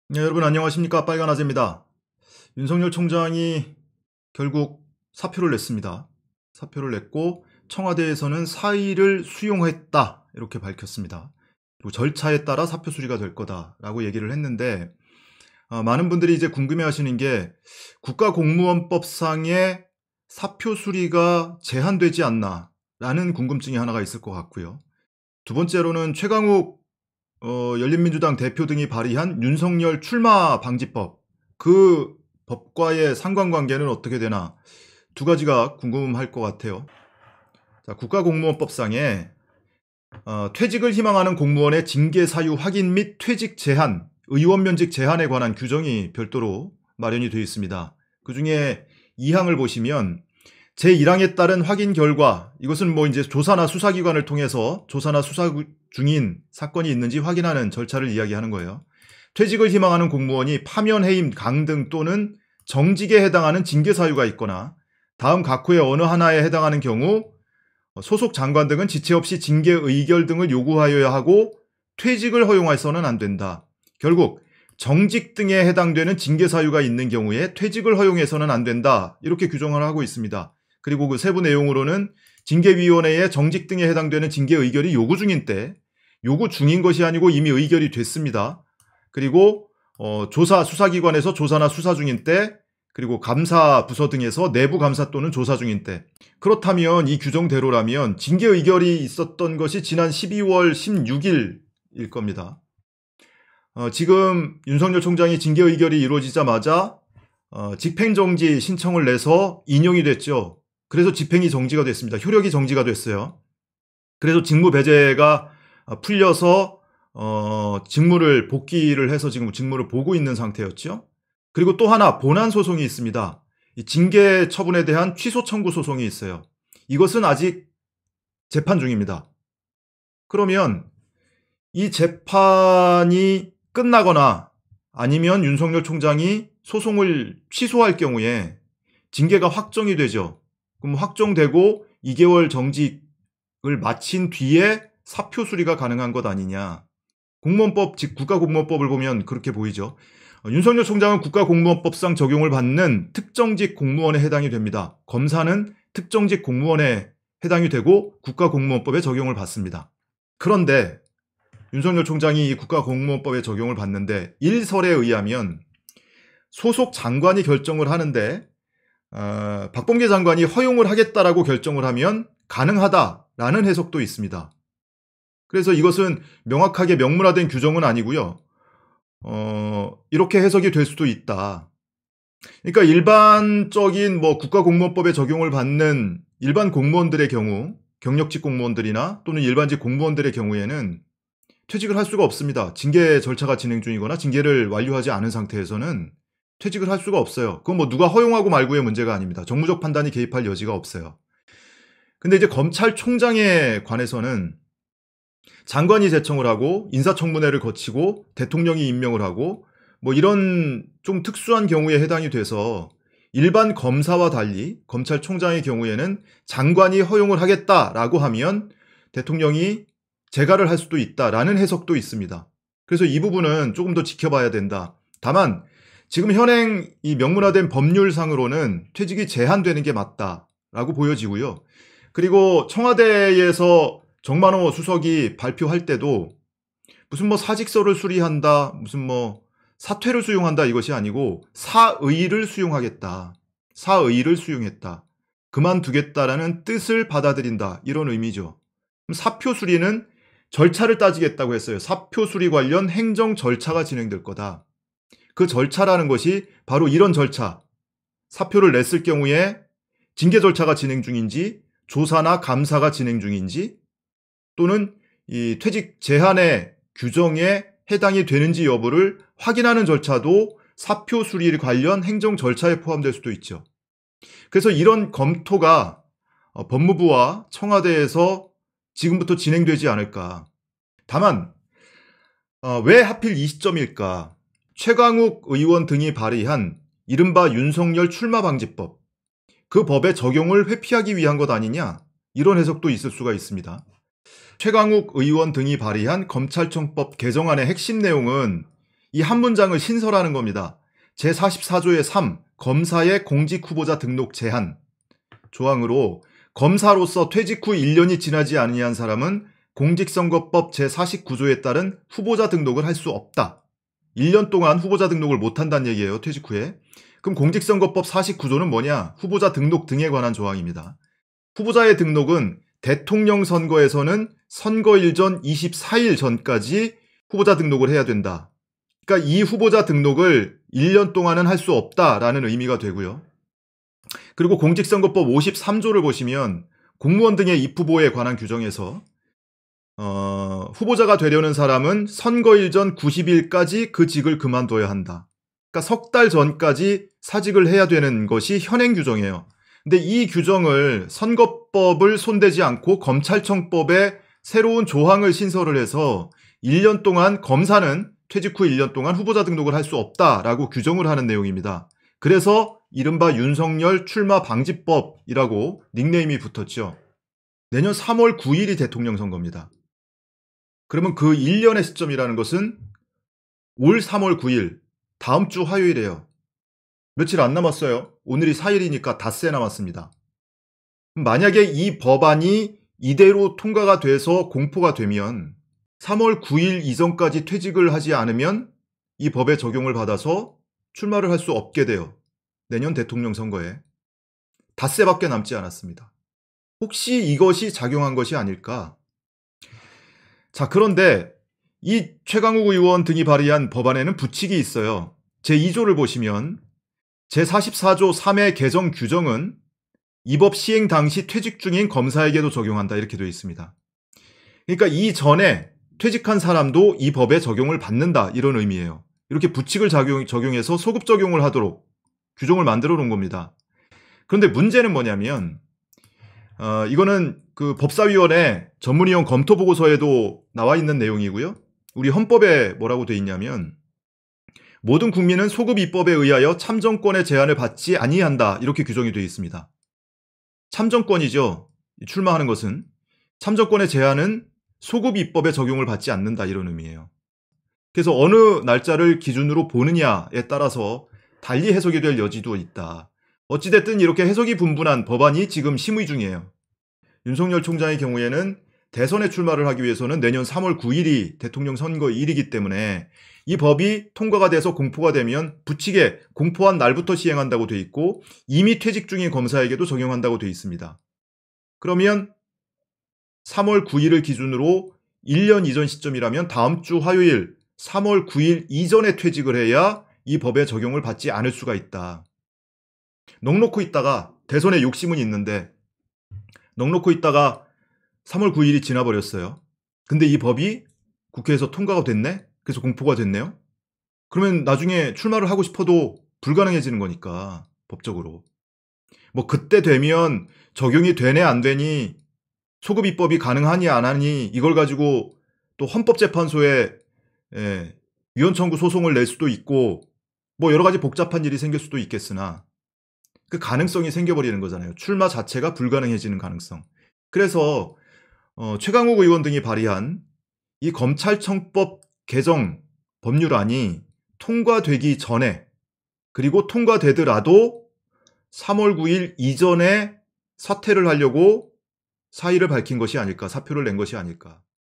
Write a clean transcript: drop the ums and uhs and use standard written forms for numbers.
네, 여러분 안녕하십니까. 빨간아재입니다. 윤석열 총장이 결국 사표를 냈습니다. 사표를 냈고 청와대에서는 사의를 수용했다 이렇게 밝혔습니다. 그리고 절차에 따라 사표 수리가 될 거다라고 얘기를 했는데 많은 분들이 이제 궁금해하시는 게 국가공무원법상의 사표 수리가 제한되지 않나라는 궁금증이 하나가 있을 것 같고요. 두 번째로는 최강욱 열린민주당 대표 등이 발의한 윤석열 출마 방지법, 그 법과의 상관관계는 어떻게 되나 두 가지가 궁금할 것 같아요. 자, 국가공무원법상에 퇴직을 희망하는 공무원의 징계 사유 확인 및 퇴직 제한, 의원 면직 제한에 관한 규정이 별도로 마련이 되어 있습니다. 그 중에 2항을 보시면 제1항에 따른 확인 결과, 이것은 뭐 이제 조사나 수사기관을 통해서 조사나 수사 중인 사건이 있는지 확인하는 절차를 이야기하는 거예요. 퇴직을 희망하는 공무원이 파면, 해임, 강등 또는 정직에 해당하는 징계 사유가 있거나 다음 각호의 어느 하나에 해당하는 경우 소속 장관 등은 지체 없이 징계 의결 등을 요구하여야 하고 퇴직을 허용해서는 안 된다. 결국 정직 등에 해당되는 징계 사유가 있는 경우에 퇴직을 허용해서는 안 된다. 이렇게 규정을 하고 있습니다. 그리고 그 세부 내용으로는 징계위원회의 정직 등에 해당되는 징계 의결이 요구 중인 때, 요구 중인 것이 아니고 이미 의결이 됐습니다. 그리고 조사 수사기관에서 조사나 수사 중인 때, 그리고 감사 부서 등에서 내부 감사 또는 조사 중인 때, 그렇다면 이 규정대로라면 징계 의결이 있었던 것이 지난 12월 16일일 겁니다. 지금 윤석열 총장이 징계 의결이 이루어지자마자 집행정지 신청을 내서 인용이 됐죠. 그래서 집행이 정지가 됐습니다. 효력이 정지가 됐어요. 그래서 직무 배제가 풀려서 직무를 복귀를 해서 지금 직무를 보고 있는 상태였죠. 그리고 또 하나 본안 소송이 있습니다. 이 징계 처분에 대한 취소 청구 소송이 있어요. 이것은 아직 재판 중입니다. 그러면 이 재판이 끝나거나 아니면 윤석열 총장이 소송을 취소할 경우에 징계가 확정이 되죠. 그럼 확정되고 2개월 정직을 마친 뒤에 사표 수리가 가능한 것 아니냐. 공무원법, 즉 국가공무원법을 보면 그렇게 보이죠. 윤석열 총장은 국가공무원법상 적용을 받는 특정직 공무원에 해당이 됩니다. 검사는 특정직 공무원에 해당이 되고 국가공무원법에 적용을 받습니다. 그런데 윤석열 총장이 이 국가공무원법에 적용을 받는데 일설에 의하면 소속 장관이 결정을 하는데 박범계 장관이 허용을 하겠다라고 결정을 하면 가능하다라는 해석도 있습니다. 그래서 이것은 명확하게 명문화된 규정은 아니고요. 이렇게 해석이 될 수도 있다. 그러니까 일반적인 뭐 국가공무원법에 적용을 받는 일반 공무원들의 경우, 경력직 공무원들이나 또는 일반직 공무원들의 경우에는 퇴직을 할 수가 없습니다. 징계 절차가 진행 중이거나 징계를 완료하지 않은 상태에서는 퇴직을 할 수가 없어요. 그건 뭐 누가 허용하고 말고의 문제가 아닙니다. 정무적 판단이 개입할 여지가 없어요. 근데 이제 검찰총장에 관해서는 장관이 제청을 하고 인사청문회를 거치고 대통령이 임명을 하고 뭐 이런 좀 특수한 경우에 해당이 돼서 일반 검사와 달리 검찰총장의 경우에는 장관이 허용을 하겠다라고 하면 대통령이 재가를 할 수도 있다라는 해석도 있습니다. 그래서 이 부분은 조금 더 지켜봐야 된다. 다만 지금 현행 이 명문화된 법률상으로는 퇴직이 제한되는 게 맞다라고 보여지고요. 그리고 청와대에서 정만호 수석이 발표할 때도 무슨 뭐 사직서를 수리한다, 무슨 뭐 사퇴를 수용한다 이것이 아니고 사의를 수용하겠다. 사의를 수용했다. 그만두겠다라는 뜻을 받아들인다. 이런 의미죠. 그럼 사표 수리는 절차를 따지겠다고 했어요. 사표 수리 관련 행정 절차가 진행될 거다. 그 절차라는 것이 바로 이런 절차. 사표를 냈을 경우에 징계 절차가 진행 중인지, 조사나 감사가 진행 중인지, 또는 이 퇴직 제한의 규정에 해당이 되는지 여부를 확인하는 절차도 사표 수리 관련 행정 절차에 포함될 수도 있죠. 그래서 이런 검토가 법무부와 청와대에서 지금부터 진행되지 않을까. 다만 왜 하필 이 시점일까? 최강욱 의원 등이 발의한 이른바 윤석열 출마방지법, 그 법의 적용을 회피하기 위한 것 아니냐? 이런 해석도 있을 수가 있습니다. 최강욱 의원 등이 발의한 검찰청법 개정안의 핵심 내용은 이 한 문장을 신설하는 겁니다. 제44조의 3 검사의 공직 후보자 등록 제한 조항으로 검사로서 퇴직 후 1년이 지나지 아니한 사람은 공직선거법 제49조에 따른 후보자 등록을 할 수 없다. 1년 동안 후보자 등록을 못한다는 얘기예요. 퇴직 후에. 그럼 공직선거법 49조는 뭐냐? 후보자 등록 등에 관한 조항입니다. 후보자의 등록은 대통령 선거에서는 선거일 전 24일 전까지 후보자 등록을 해야 된다. 그러니까 이 후보자 등록을 1년 동안은 할 수 없다라는 의미가 되고요. 그리고 공직선거법 53조를 보시면 공무원 등의 입후보에 관한 규정에서 후보자가 되려는 사람은 선거일 전 90일까지 그 직을 그만둬야 한다. 그러니까 석 달 전까지 사직을 해야 되는 것이 현행 규정이에요. 근데 이 규정을 선거법을 손대지 않고 검찰청법에 새로운 조항을 신설을 해서 1년 동안 검사는 퇴직 후 1년 동안 후보자 등록을 할 수 없다라고 규정을 하는 내용입니다. 그래서 이른바 윤석열 출마 방지법이라고 닉네임이 붙었죠. 내년 3월 9일이 대통령 선거입니다. 그러면 그 1년의 시점이라는 것은 올 3월 9일, 다음 주 화요일이에요. 며칠 안 남았어요. 오늘이 4일이니까 닷새 남았습니다. 만약에 이 법안이 이대로 통과가 돼서 공포가 되면 3월 9일 이전까지 퇴직을 하지 않으면 이 법의 적용을 받아서 출마를 할 수 없게 돼요. 내년 대통령 선거에. 닷새밖에 남지 않았습니다. 혹시 이것이 작용한 것이 아닐까? 자, 그런데 이 최강욱 의원 등이 발의한 법안에는 부칙이 있어요. 제2조를 보시면 제44조 3의 개정 규정은 이 법 시행 당시 퇴직 중인 검사에게도 적용한다 이렇게 되어 있습니다. 그러니까 이전에 퇴직한 사람도 이 법에 적용을 받는다 이런 의미예요. 이렇게 부칙을 적용해서 소급 적용을 하도록 규정을 만들어 놓은 겁니다. 그런데 문제는 뭐냐면 이거는 그 법사위원회 전문위원 검토 보고서에도 나와 있는 내용이고요. 우리 헌법에 뭐라고 돼 있냐면 모든 국민은 소급 입법에 의하여 참정권의 제한을 받지 아니한다 이렇게 규정이 되어 있습니다. 참정권이죠. 출마하는 것은 참정권의 제한은 소급 입법에 적용을 받지 않는다 이런 의미예요. 그래서 어느 날짜를 기준으로 보느냐에 따라서 달리 해석이 될 여지도 있다. 어찌됐든 이렇게 해석이 분분한 법안이 지금 심의 중이에요. 윤석열 총장의 경우에는 대선에 출마를 하기 위해서는 내년 3월 9일이 대통령 선거일이기 때문에 이 법이 통과가 돼서 공포가 되면 부칙에 공포한 날부터 시행한다고 돼 있고 이미 퇴직 중인 검사에게도 적용한다고 돼 있습니다. 그러면 3월 9일을 기준으로 1년 이전 시점이라면 다음 주 화요일 3월 9일 이전에 퇴직을 해야 이 법에 적용을 받지 않을 수가 있다. 넉놓고 있다가 대선에 욕심은 있는데 넉놓고 있다가 3월 9일이 지나버렸어요. 근데 이 법이 국회에서 통과가 됐네? 그래서 공포가 됐네요? 그러면 나중에 출마를 하고 싶어도 불가능해지는 거니까 법적으로. 뭐 그때 되면 적용이 되네 안 되니 소급 입법이 가능하니 안 하니 이걸 가지고 또 헌법재판소에 위헌 청구 소송을 낼 수도 있고 뭐 여러 가지 복잡한 일이 생길 수도 있겠으나 그 가능성이 생겨버리는 거잖아요. 출마 자체가 불가능해지는 가능성. 그래서 최강욱 의원 등이 발의한 이 검찰청법 개정 법률안이 통과되기 전에 그리고 통과되더라도 3월 9일 이전에 사퇴를 하려고 사의를 밝힌 것이 아닐까, 사표를 낸 것이 아닐까.